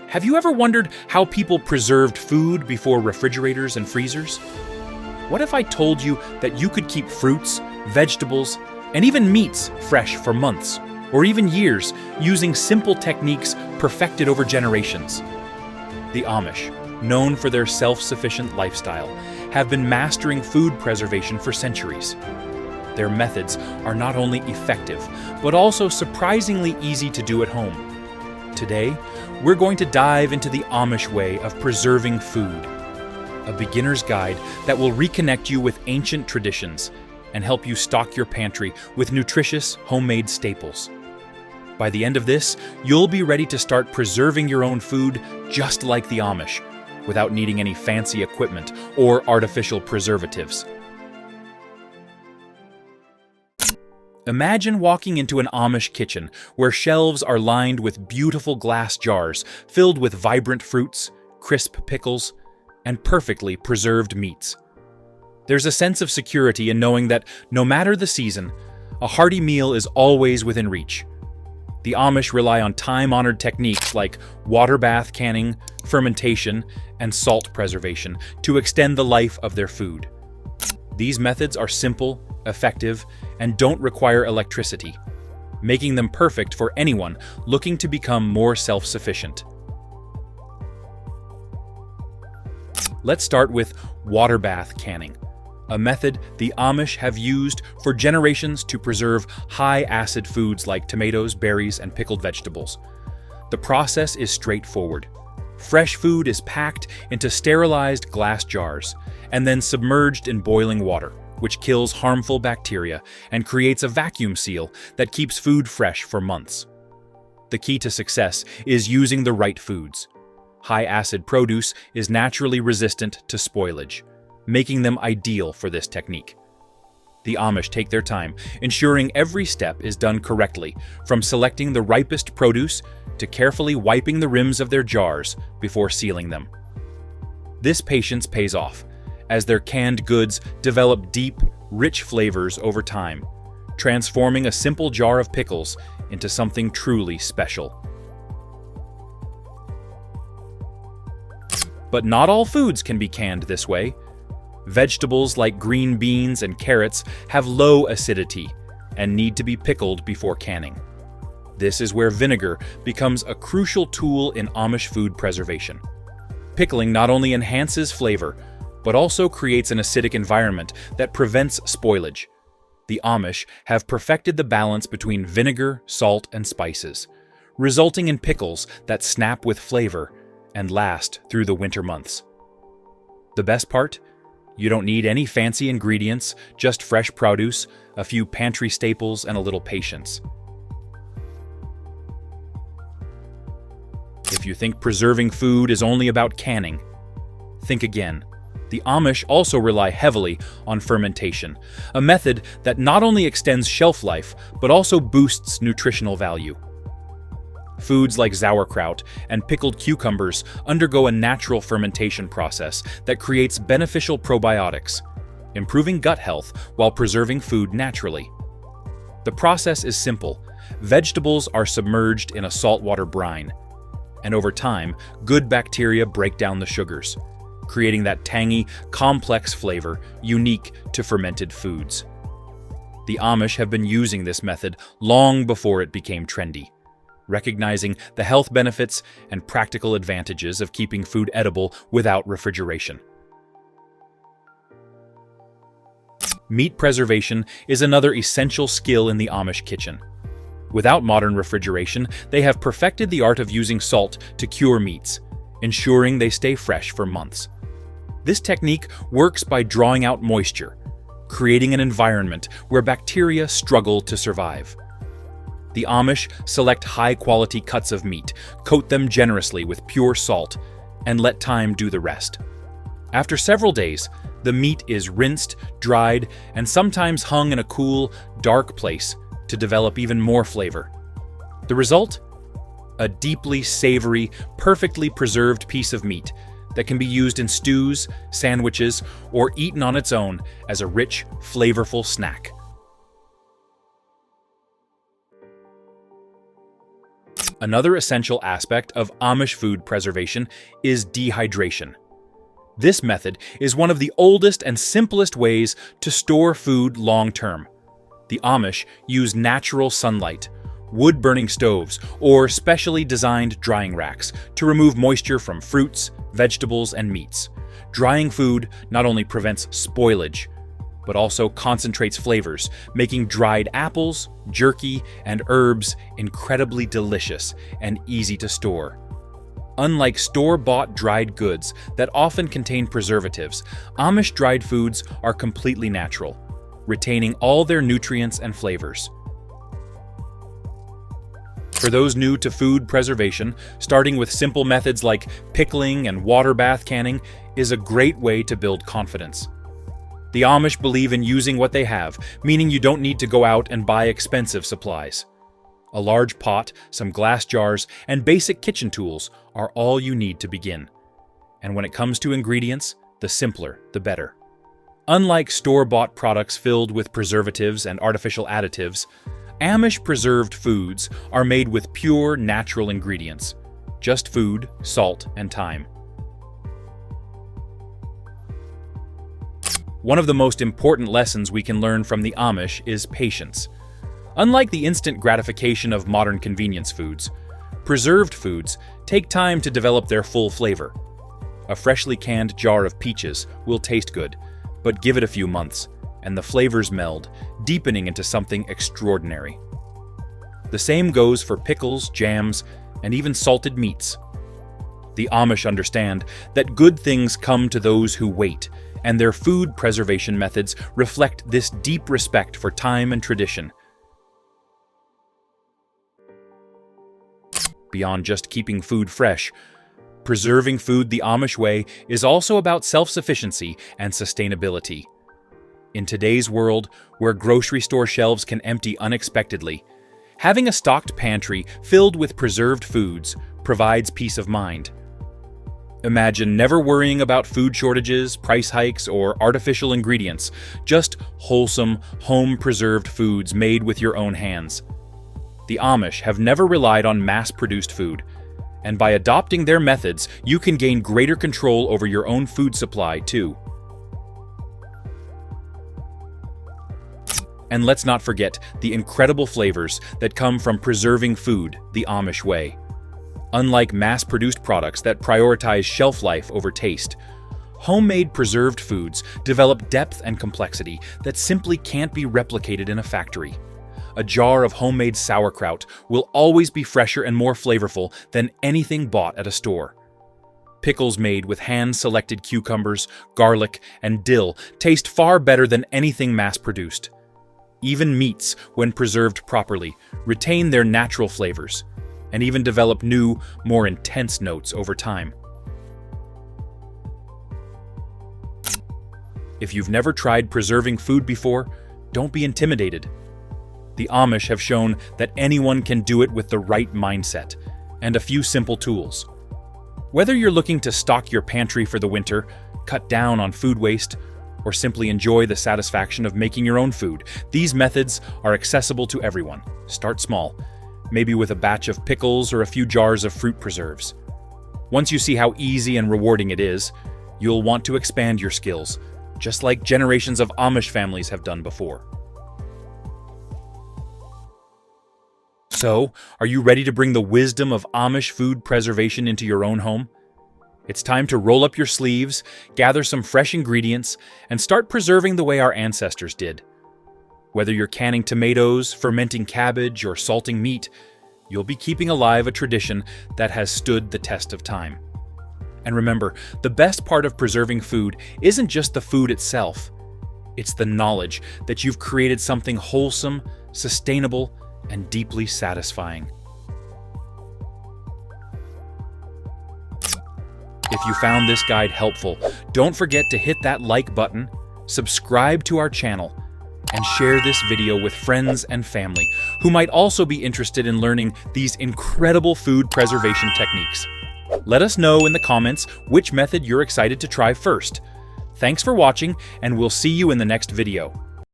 Have you ever wondered how people preserved food before refrigerators and freezers? What if I told you that you could keep fruits, vegetables, and even meats fresh for months, or even years, using simple techniques perfected over generations? The Amish, known for their self-sufficient lifestyle, have been mastering food preservation for centuries. Their methods are not only effective, but also surprisingly easy to do at home. Today, we're going to dive into the Amish way of preserving food, a beginner's guide that will reconnect you with ancient traditions and help you stock your pantry with nutritious homemade staples. By the end of this, you'll be ready to start preserving your own food just like the Amish, without needing any fancy equipment or artificial preservatives. Imagine walking into an Amish kitchen where shelves are lined with beautiful glass jars filled with vibrant fruits, crisp pickles, and perfectly preserved meats. There's a sense of security in knowing that no matter the season, a hearty meal is always within reach. The Amish rely on time-honored techniques like water bath canning, fermentation, and salt preservation to extend the life of their food. These methods are simple, effective, and don't require electricity, making them perfect for anyone looking to become more self-sufficient. Let's start with water bath canning, a method the Amish have used for generations to preserve high-acid foods like tomatoes, berries, and pickled vegetables. The process is straightforward. Fresh food is packed into sterilized glass jars and then submerged in boiling water, which kills harmful bacteria and creates a vacuum seal that keeps food fresh for months. The key to success is using the right foods. High-acid produce is naturally resistant to spoilage, making them ideal for this technique. The Amish take their time, ensuring every step is done correctly, from selecting the ripest produce to carefully wiping the rims of their jars before sealing them. This patience pays off, as their canned goods develop deep, rich flavors over time, transforming a simple jar of pickles into something truly special. But not all foods can be canned this way. Vegetables like green beans and carrots have low acidity and need to be pickled before canning. This is where vinegar becomes a crucial tool in Amish food preservation. Pickling not only enhances flavor, but also creates an acidic environment that prevents spoilage. The Amish have perfected the balance between vinegar, salt, and spices, resulting in pickles that snap with flavor and last through the winter months. The best part? You don't need any fancy ingredients, just fresh produce, a few pantry staples, and a little patience. If you think preserving food is only about canning, think again. The Amish also rely heavily on fermentation, a method that not only extends shelf life, but also boosts nutritional value. Foods like sauerkraut and pickled cucumbers undergo a natural fermentation process that creates beneficial probiotics, improving gut health while preserving food naturally. The process is simple. Vegetables are submerged in a saltwater brine, and over time, good bacteria break down the sugars, creating that tangy, complex flavor unique to fermented foods. The Amish have been using this method long before it became trendy, recognizing the health benefits and practical advantages of keeping food edible without refrigeration. Meat preservation is another essential skill in the Amish kitchen. Without modern refrigeration, they have perfected the art of using salt to cure meats, ensuring they stay fresh for months. This technique works by drawing out moisture, creating an environment where bacteria struggle to survive. The Amish select high-quality cuts of meat, coat them generously with pure salt, and let time do the rest. After several days, the meat is rinsed, dried, and sometimes hung in a cool, dark place to develop even more flavor. The result? A deeply savory, perfectly preserved piece of meat that can be used in stews, sandwiches, or eaten on its own as a rich, flavorful snack. Another essential aspect of Amish food preservation is dehydration. This method is one of the oldest and simplest ways to store food long-term. The Amish use natural sunlight, wood-burning stoves, or specially designed drying racks to remove moisture from fruits, vegetables, and meats. Drying food not only prevents spoilage, but also concentrates flavors, making dried apples, jerky, and herbs incredibly delicious and easy to store. Unlike store-bought dried goods that often contain preservatives, Amish dried foods are completely natural, retaining all their nutrients and flavors. For those new to food preservation, starting with simple methods like pickling and water bath canning is a great way to build confidence. The Amish believe in using what they have, meaning you don't need to go out and buy expensive supplies. A large pot, some glass jars, and basic kitchen tools are all you need to begin. And when it comes to ingredients, the simpler, the better. Unlike store-bought products filled with preservatives and artificial additives, Amish preserved foods are made with pure natural ingredients, just food, salt, and thyme. One of the most important lessons we can learn from the Amish is patience. Unlike the instant gratification of modern convenience foods, preserved foods take time to develop their full flavor. A freshly canned jar of peaches will taste good, but give it a few months, and the flavors meld, deepening into something extraordinary. The same goes for pickles, jams, and even salted meats. The Amish understand that good things come to those who wait, and their food preservation methods reflect this deep respect for time and tradition. Beyond just keeping food fresh, preserving food the Amish way is also about self-sufficiency and sustainability. In today's world, where grocery store shelves can empty unexpectedly, having a stocked pantry filled with preserved foods provides peace of mind. Imagine never worrying about food shortages, price hikes, or artificial ingredients, just wholesome, home-preserved foods made with your own hands. The Amish have never relied on mass-produced food, and by adopting their methods, you can gain greater control over your own food supply, too. And let's not forget the incredible flavors that come from preserving food the Amish way. Unlike mass-produced products that prioritize shelf life over taste, homemade preserved foods develop depth and complexity that simply can't be replicated in a factory. A jar of homemade sauerkraut will always be fresher and more flavorful than anything bought at a store. Pickles made with hand-selected cucumbers, garlic, and dill taste far better than anything mass-produced. Even meats, when preserved properly, retain their natural flavors, and even develop new, more intense notes over time. If you've never tried preserving food before, don't be intimidated. The Amish have shown that anyone can do it with the right mindset and a few simple tools. Whether you're looking to stock your pantry for the winter, cut down on food waste, or simply enjoy the satisfaction of making your own food, these methods are accessible to everyone. Start small, maybe with a batch of pickles or a few jars of fruit preserves. Once you see how easy and rewarding it is, you'll want to expand your skills, just like generations of Amish families have done before. So, are you ready to bring the wisdom of Amish food preservation into your own home? It's time to roll up your sleeves, gather some fresh ingredients, and start preserving the way our ancestors did. Whether you're canning tomatoes, fermenting cabbage, or salting meat, you'll be keeping alive a tradition that has stood the test of time. And remember, the best part of preserving food isn't just the food itself. It's the knowledge that you've created something wholesome, sustainable, and deeply satisfying. If you found this guide helpful, don't forget to hit that like button, subscribe to our channel, and share this video with friends and family who might also be interested in learning these incredible food preservation techniques. Let us know in the comments which method you're excited to try first. Thanks for watching, and we'll see you in the next video.